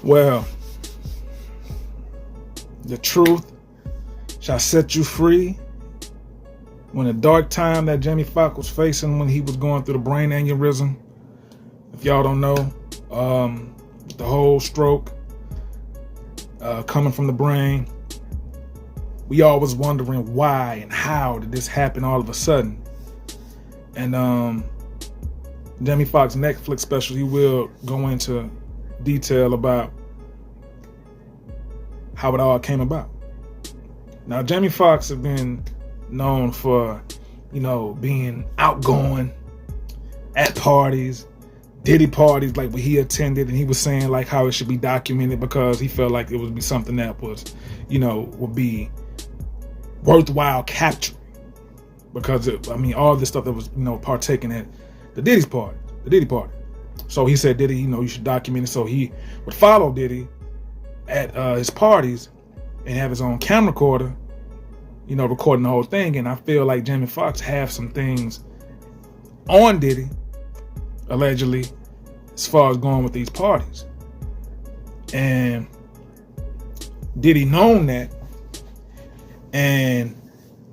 Well, the truth shall set you free. When the dark time that Jamie Foxx was facing when he was going through the brain aneurysm, if y'all don't know, the whole stroke coming from the brain, we all was wondering why and how did this happen all of a sudden. And Jamie Foxx Netflix special, he will go into detail about how it all came about. Now, Jamie Foxx has been known for, being outgoing at parties, Diddy parties, like when he attended, and he was saying like how it should be documented because he felt like it would be something that was, would be worthwhile capturing. Because all this stuff that was, partaking at the Diddy party. So he said, Diddy, you should document it. So he would follow Diddy at his parties and have his own camera recorder, recording the whole thing. And I feel like Jamie Foxx have some things on Diddy, allegedly, as far as going with these parties. And Diddy known that. And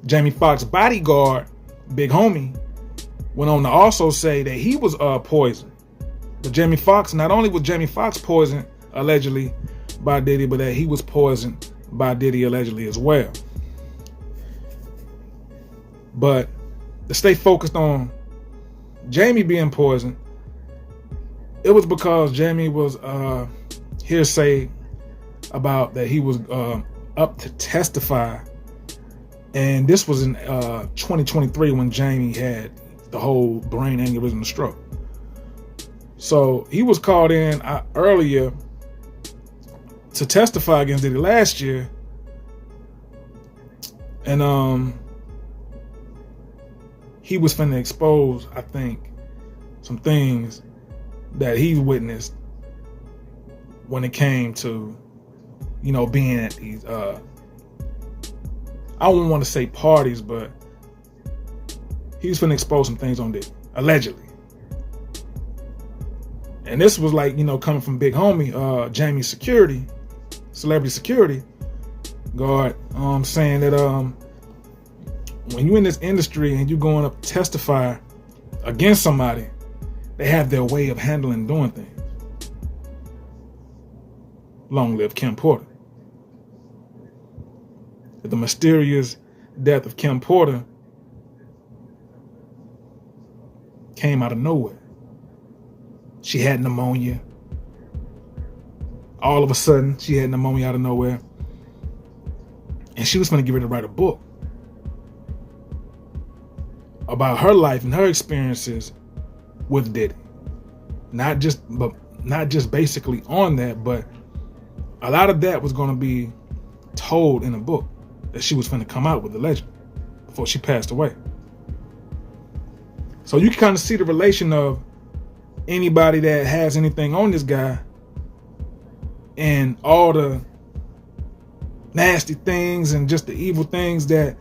Jamie Foxx bodyguard, Big Homie, went on to also say that he was poisoned. But Jamie Foxx, not only was Jamie Foxx poisoned, allegedly, by Diddy, but that he was poisoned by Diddy, allegedly, as well. But to stay focused on Jamie being poisoned, it was because Jamie was hearsay about that he was up to testify. And this was in 2023 when Jamie had the whole brain aneurysm and stroke. So he was called in earlier to testify against Diddy last year. And he was finna expose, I think, some things that he witnessed when it came to, being at these, I don't want to say parties, but he was finna expose some things on Diddy, allegedly. And this was like, coming from Big Homie, Jamie's security, celebrity security guard, saying that when you're in this industry and you're going up to testify against somebody, they have their way of handling and doing things. Long live Kim Porter. The mysterious death of Kim Porter came out of nowhere. She had pneumonia. All of a sudden, she had pneumonia out of nowhere. And she was going to get ready to write a book about her life and her experiences with Diddy. Not just basically on that, but a lot of that was going to be told in a book that she was going to come out with, the legend, before she passed away. So you can kind of see the relation of anybody that has anything on this guy and all the nasty things and just the evil things that,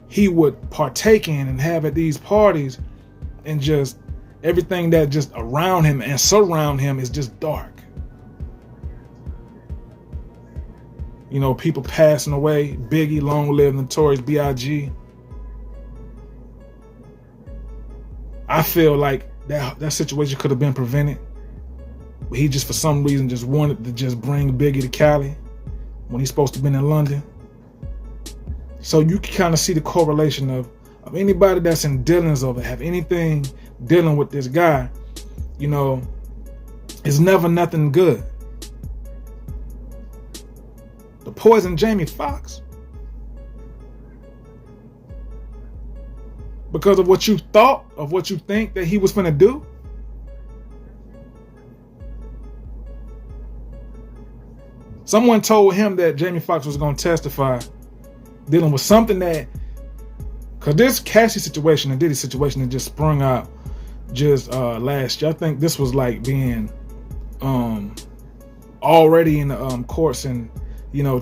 he would partake in and have at these parties, and just everything that just around him and surround him is just dark. People passing away, Biggie, long live Notorious B.I.G. I feel like that situation could have been prevented. But he just, for some reason, just wanted to just bring Biggie to Cali when he's supposed to have been in London. So you can kind of see the correlation of anybody that's in dealings of it, have anything dealing with this guy, it's never nothing good. The poison Jamie Foxx, because of what you thought, of what you think that he was finna do. Someone told him that Jamie Foxx was going to testify dealing with something that, because this Cassie situation and Diddy situation that just sprung out just last year. I think this was like being already in the courts and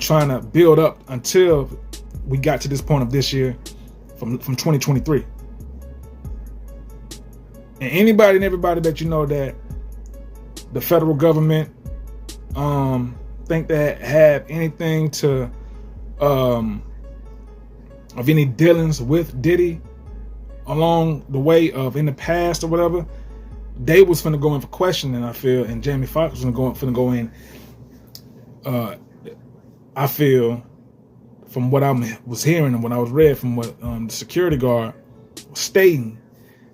trying to build up until we got to this point of this year from 2023. And anybody and everybody that that the federal government think that have anything to of any dealings with Diddy along the way of in the past or whatever, they was finna go in for questioning, I feel, and Jamie Foxx was finna go in. I feel, from what I was hearing and what I was read from what the security guard was stating,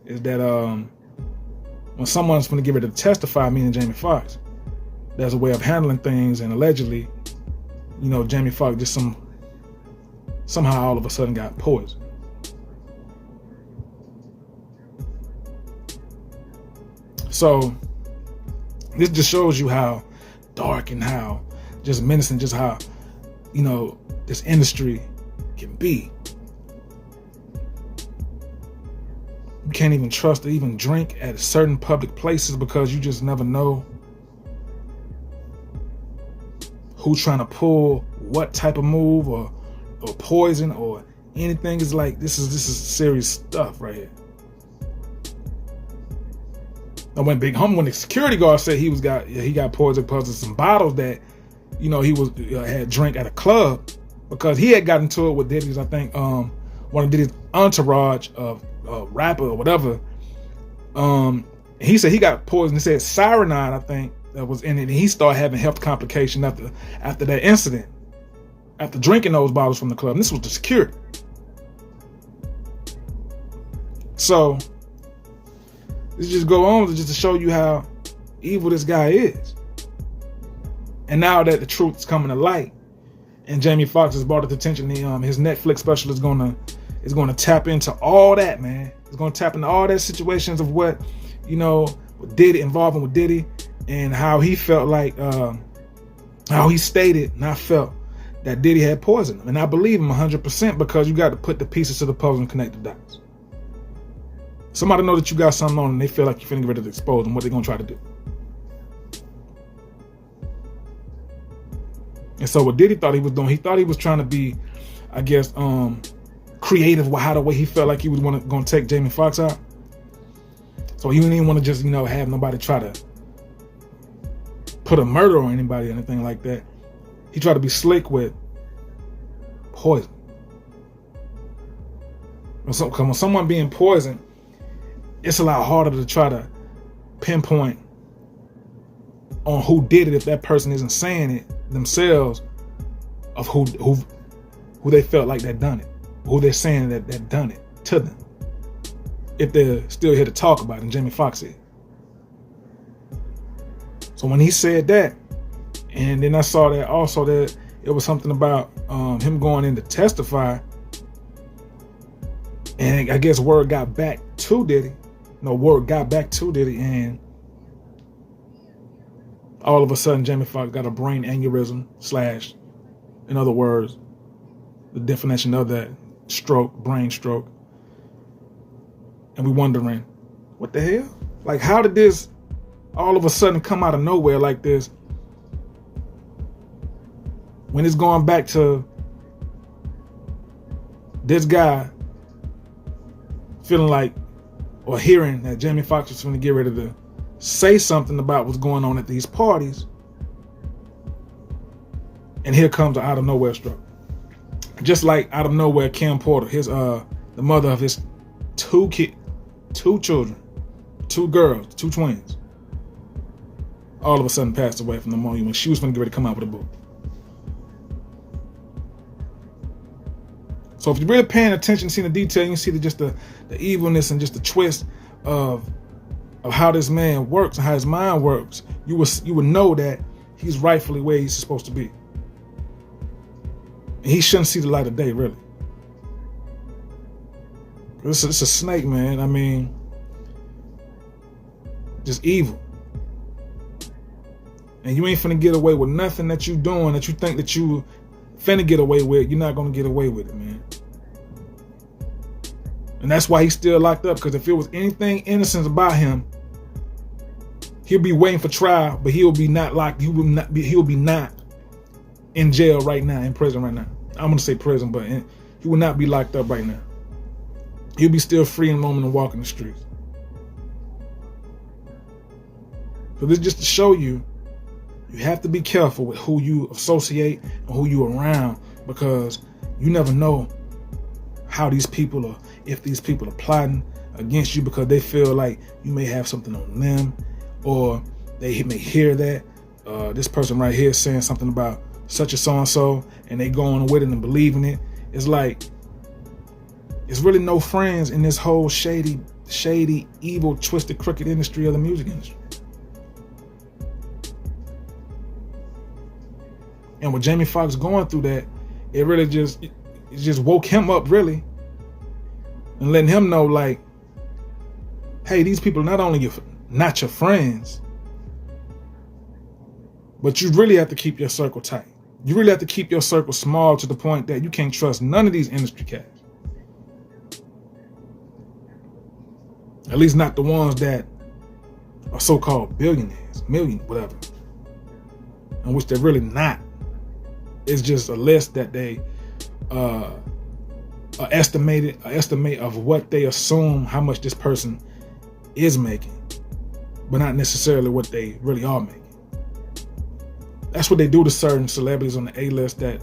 is that when someone's going to get ready to testify, meaning Jamie Foxx, there's a way of handling things, and allegedly, Jamie Foxx just somehow all of a sudden got poisoned. So this just shows you how dark and how just menacing, just how this industry can be. You can't even trust to even drink at certain public places because you just never know who's trying to pull what type of move or poison or anything. Is like this is serious stuff right here. Now when when the security guard said he got poisoned because of some bottles that he had drank at a club, because he had gotten into it with Diddy's, I think one of Diddy's entourage of rapper or whatever. He said he got poisoned. He said cyanide, I think, that was in it, and he started having health complications after that incident, after drinking those bottles from the club. And this was the security. So this just go on just to show you how evil this guy is. And now that the truth is coming to light, and Jamie Foxx has brought it to attention, his Netflix special is gonna tap into all that, man. It's gonna tap into all that situations of what with Diddy, involving with Diddy, and how he felt like how he stated, and I felt that Diddy had poisoned him, and I believe him 100% because you got to put the pieces to the puzzle and connect the dots. Somebody know that you got something on, and they feel like you're finna get ready to expose them. What they gonna try to do? And so what Diddy thought he was doing, he thought he was trying to be, I guess, creative with how the way he felt like he was going to take Jamie Foxx out. So he didn't even want to just, have nobody try to put a murder on anybody or anything like that. He tried to be slick with poison. When someone being poisoned, it's a lot harder to try to pinpoint on who did it if that person isn't saying it themselves, of who they felt like that done it, who they're saying that done it to them, if they're still here to talk about it. And Jamie Foxx said. So when he said that, and then I saw that also that it was something about him going in to testify, and I guess word got back to Diddy. And all of a sudden Jamie Foxx got a brain aneurysm / in other words, the definition of that, brain stroke. And we wondering, what the hell? Like, how did this all of a sudden come out of nowhere like this, when it's going back to this guy feeling like, or hearing that Jamie Foxx was going to get ready to say something about what's going on at these parties, and here comes an out of nowhere stroke. Just like out of nowhere, Kim Porter, the mother of his two children, 2 girls, 2 twins, all of a sudden passed away from pneumonia when she was going to get ready to come out with a book. So if you're really paying attention, seeing the detail, you can see just the evilness and just the twist of how this man works and how his mind works. You would know that he's rightfully where he's supposed to be. And he shouldn't see the light of day, really. It's a snake, man. I mean, just evil. And you ain't finna get away with nothing that you doing that you think that you finna get away with. You're not gonna get away with it, man. And that's why he's still locked up, because if it was anything innocent about him, he'll be waiting for trial, but he'll be not locked. He'll be not in jail right now, in prison right now. I'm gonna say prison, but he will not be locked up right now. He'll be still free and roaming and walking the streets. But it's just to show you, you have to be careful with who you associate and who you around, because you never know how these people are, if these people are plotting against you because they feel like you may have something on them, or they may hear that this person right here saying something about such a so-and-so, and they going with it and believing it. It's like, it's really no friends in this whole shady, evil, twisted, crooked industry of the music industry. And with Jamie Foxx going through that, it really just woke him up, really, and letting him know, like, hey, these people are not only not your friends, but you really have to keep your circle tight. You really have to keep your circle small to the point that you can't trust none of these industry cats. At least not the ones that are so-called billionaires, whatever, in which they're really not. It's just a list that they estimate of what they assume how much this person is making, but not necessarily what they really are making. That's what they do to certain celebrities on the A-list that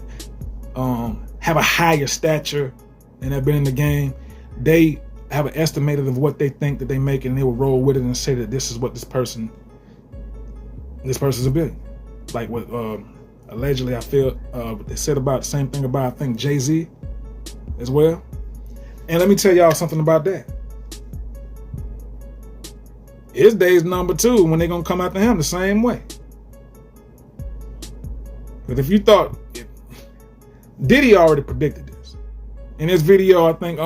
have a higher stature and have been in the game. They have an estimate of what they think that they make, and they will roll with it and say that this is what this person's a billion. Like what allegedly, I feel they said about the same thing about, I think, Jay-Z as well. And let me tell y'all something about that. His day's number too, when they're gonna come after him the same way. But if you thought, Diddy already predicted this. In his video, I think, I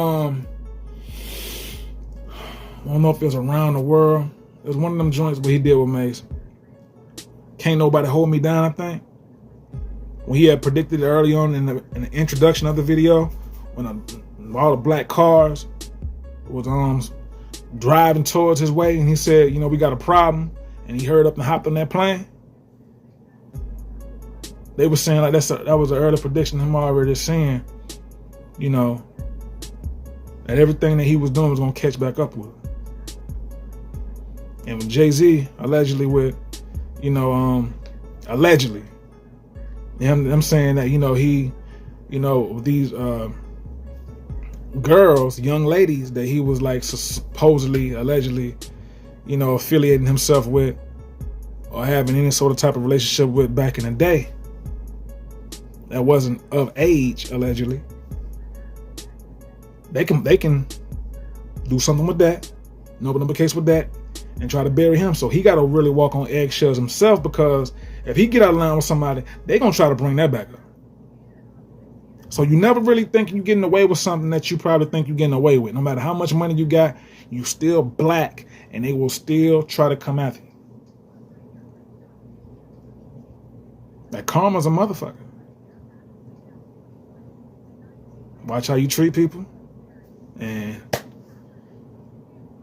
don't know if it was Around the World. It was one of them joints where he did with Mace. Can't Nobody Hold Me Down, I think. When he had predicted it early on in the introduction of the video, when all the black cars was driving towards his way, and he said, you know, we got a problem, and he hurried up and hopped on that plane. They were saying like that was an early prediction, him already saying, you know, that everything that he was doing was gonna catch back up with it. And with Jay-Z, allegedly with, you know, allegedly, I'm saying that, you know, he, you know, these girls, young ladies that he was like supposedly, allegedly, you know, affiliating himself with or having any sort of type of relationship with back in the day that wasn't of age, allegedly. They can do something with that, and open up a case with that, and try to bury him. So he got to really walk on eggshells himself, because if he get out of line with somebody, they gonna try to bring that back up. So you never really think you're getting away with something that you probably think you're getting away with. No matter how much money you got, you still black, and they will still try to come after you. That karma's a motherfucker. Watch how you treat people, and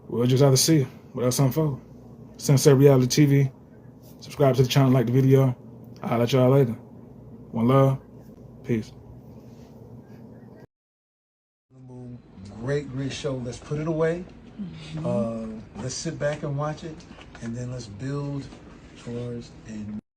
we'll just have to see what else unfolds. Sensei Reality TV. Subscribe to the channel, like the video. I'll let y'all later. One love. Peace. Great show. Let's put it away. Let's sit back and watch it, and then let's build towards a